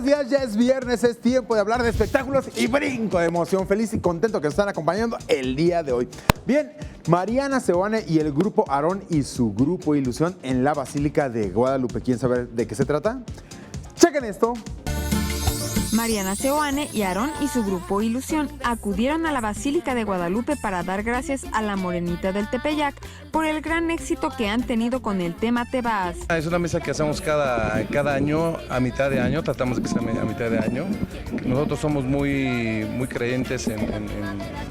buenos días, ya es viernes, es tiempo de hablar de espectáculos y brinco de emoción. Feliz y contento que nos están acompañando el día de hoy. Bien, Mariana Seoane y el grupo Aarón y su grupo Ilusión en la Basílica de Guadalupe. ¿Quieren saber de qué se trata? Chequen esto. Mariana Seoane y Aarón y su grupo Ilusión acudieron a la Basílica de Guadalupe para dar gracias a la Morenita del Tepeyac por el gran éxito que han tenido con el tema Te Vas. Es una misa que hacemos cada año, a mitad de año, tratamos de que sea a mitad de año. Nosotros somos muy creyentes,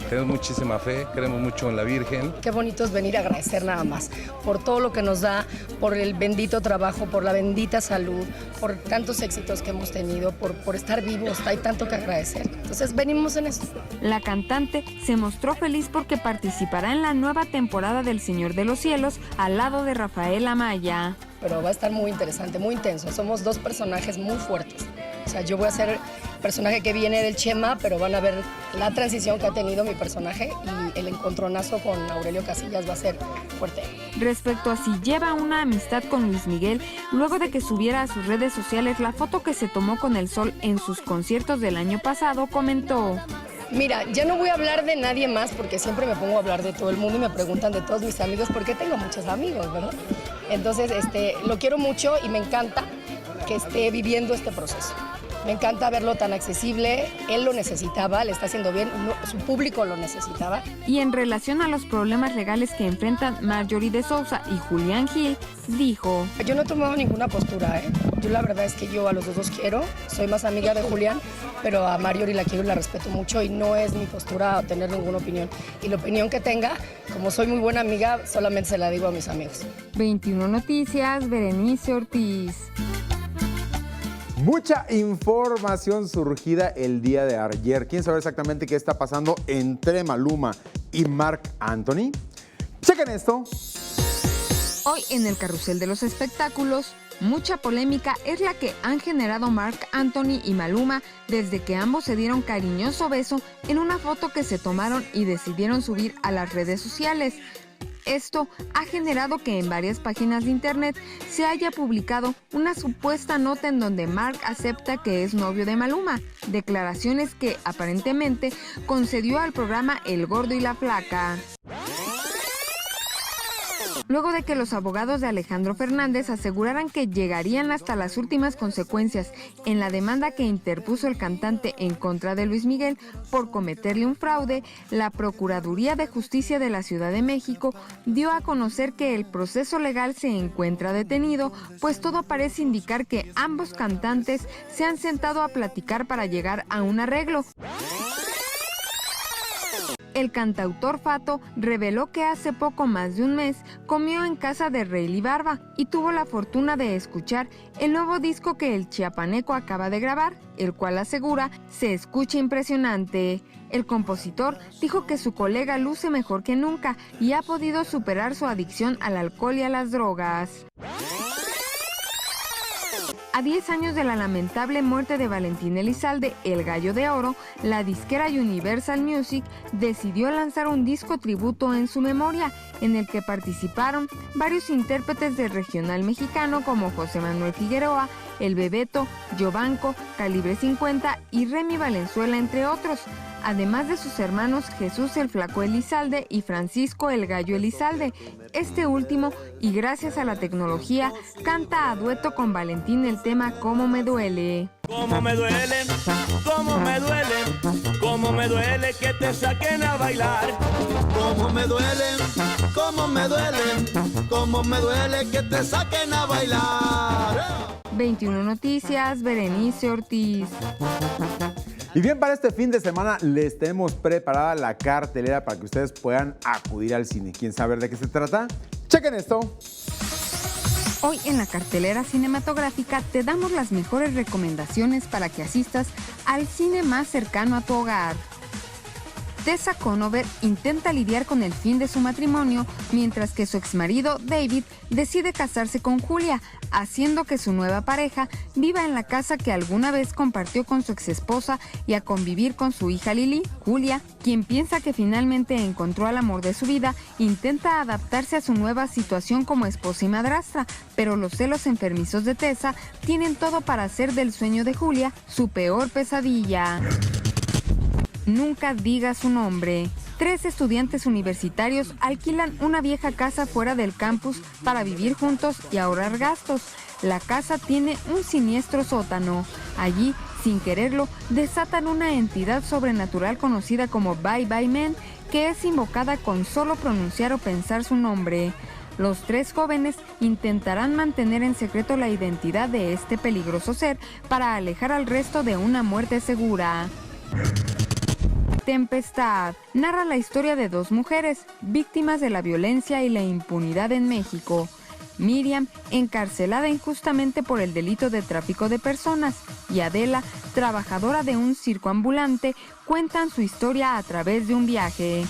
tenemos muchísima fe, creemos mucho en la Virgen. Qué bonito es venir a agradecer nada más por todo lo que nos da, por el bendito trabajo, por la bendita salud, por tantos éxitos que hemos tenido, por estar vivos, hay tanto que agradecer. Entonces venimos en eso. La cantante se mostró feliz porque participará en la nueva temporada del Señor de los Cielos al lado de Rafael Amaya. Pero va a estar muy interesante, muy intenso. Somos dos personajes muy fuertes. O sea, yo voy a ser el personaje que viene del Chema, pero van a ver la transición que ha tenido mi personaje y el encontronazo con Aurelio Casillas va a ser fuerte. Respecto a si lleva una amistad con Luis Miguel, luego de que subiera a sus redes sociales la foto que se tomó con el sol en sus conciertos del año pasado, comentó: Mira, ya no voy a hablar de nadie más porque siempre me pongo a hablar de todo el mundo y me preguntan de todos mis amigos porque tengo muchos amigos, ¿verdad? Entonces, lo quiero mucho y me encanta que esté viviendo este proceso. Me encanta verlo tan accesible, él lo necesitaba, le está haciendo bien, su público lo necesitaba. Y en relación a los problemas legales que enfrentan Marjorie de Sousa y Julián Gil, dijo: Yo no he tomado ninguna postura, Yo la verdad es que yo a los dos quiero, soy más amiga de Julián, pero a Marjorie la quiero y la respeto mucho y no es mi postura tener ninguna opinión. Y la opinión que tenga, como soy muy buena amiga, solamente se la digo a mis amigos. 21 Noticias, Berenice Ortiz. Mucha información surgida el día de ayer. ¿Quieren saber exactamente qué está pasando entre Maluma y Marc Anthony? Chequen esto. Hoy en el carrusel de los espectáculos, mucha polémica es la que han generado Marc Anthony y Maluma desde que ambos se dieron cariñoso beso en una foto que se tomaron y decidieron subir a las redes sociales. Esto ha generado que en varias páginas de internet se haya publicado una supuesta nota en donde Marc acepta que es novio de Maluma, declaraciones que aparentemente concedió al programa El Gordo y la Flaca. Luego de que los abogados de Alejandro Fernández aseguraran que llegarían hasta las últimas consecuencias en la demanda que interpuso el cantante en contra de Luis Miguel por cometerle un fraude, la Procuraduría de Justicia de la Ciudad de México dio a conocer que el proceso legal se encuentra detenido, pues todo parece indicar que ambos cantantes se han sentado a platicar para llegar a un arreglo. El cantautor Fato reveló que hace poco más de un mes comió en casa de Rayleigh Barba y tuvo la fortuna de escuchar el nuevo disco que el chiapaneco acaba de grabar, el cual asegura se escucha impresionante. El compositor dijo que su colega luce mejor que nunca y ha podido superar su adicción al alcohol y a las drogas. A 10 años de la lamentable muerte de Valentín Elizalde, el Gallo de Oro, la disquera Universal Music decidió lanzar un disco tributo en su memoria, en el que participaron varios intérpretes del regional mexicano como José Manuel Figueroa, El Bebeto, Yovanco, Calibre 50 y Remy Valenzuela, entre otros, además de sus hermanos Jesús el Flaco Elizalde y Francisco el Gallo Elizalde. Este último, y gracias a la tecnología, canta a dueto con Valentín el tema Cómo me duele. Cómo me duele, cómo me duele, cómo me duele que te saquen a bailar. Cómo me duele, cómo me duele, cómo me duele que te saquen a bailar. 21 Noticias, Berenice Ortiz. Y bien, para este fin de semana les tenemos preparada la cartelera para que ustedes puedan acudir al cine. ¿Quieren saber de qué se trata? Chequen esto. Hoy en la cartelera cinematográfica te damos las mejores recomendaciones para que asistas al cine más cercano a tu hogar. Tessa Conover intenta lidiar con el fin de su matrimonio, mientras que su exmarido, David, decide casarse con Julia, haciendo que su nueva pareja viva en la casa que alguna vez compartió con su exesposa y a convivir con su hija Lily. Julia, quien piensa que finalmente encontró al amor de su vida, intenta adaptarse a su nueva situación como esposa y madrastra, pero los celos enfermizos de Tessa tienen todo para hacer del sueño de Julia su peor pesadilla. Nunca diga su nombre. 3 estudiantes universitarios alquilan una vieja casa fuera del campus para vivir juntos y ahorrar gastos. La casa tiene un siniestro sótano. Allí, sin quererlo, desatan una entidad sobrenatural conocida como Bye Bye Man, que es invocada con solo pronunciar o pensar su nombre. Los 3 jóvenes intentarán mantener en secreto la identidad de este peligroso ser para alejar al resto de una muerte segura. Tempestad narra la historia de 2 mujeres víctimas de la violencia y la impunidad en México. Miriam, encarcelada injustamente por el delito de tráfico de personas, y Adela, trabajadora de un circo ambulante, cuentan su historia a través de un viaje.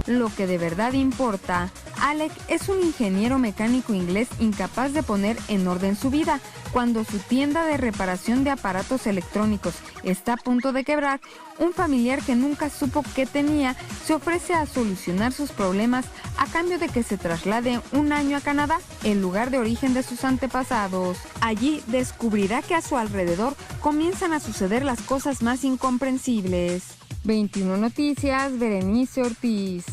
Lo que de verdad importa. Alec es un ingeniero mecánico inglés incapaz de poner en orden su vida. Cuando su tienda de reparación de aparatos electrónicos está a punto de quebrar, un familiar que nunca supo qué tenía se ofrece a solucionar sus problemas a cambio de que se traslade un año a Canadá, el lugar de origen de sus antepasados. Allí descubrirá que a su alrededor comienzan a suceder las cosas más incomprensibles. 21 Noticias, Berenice Ortiz.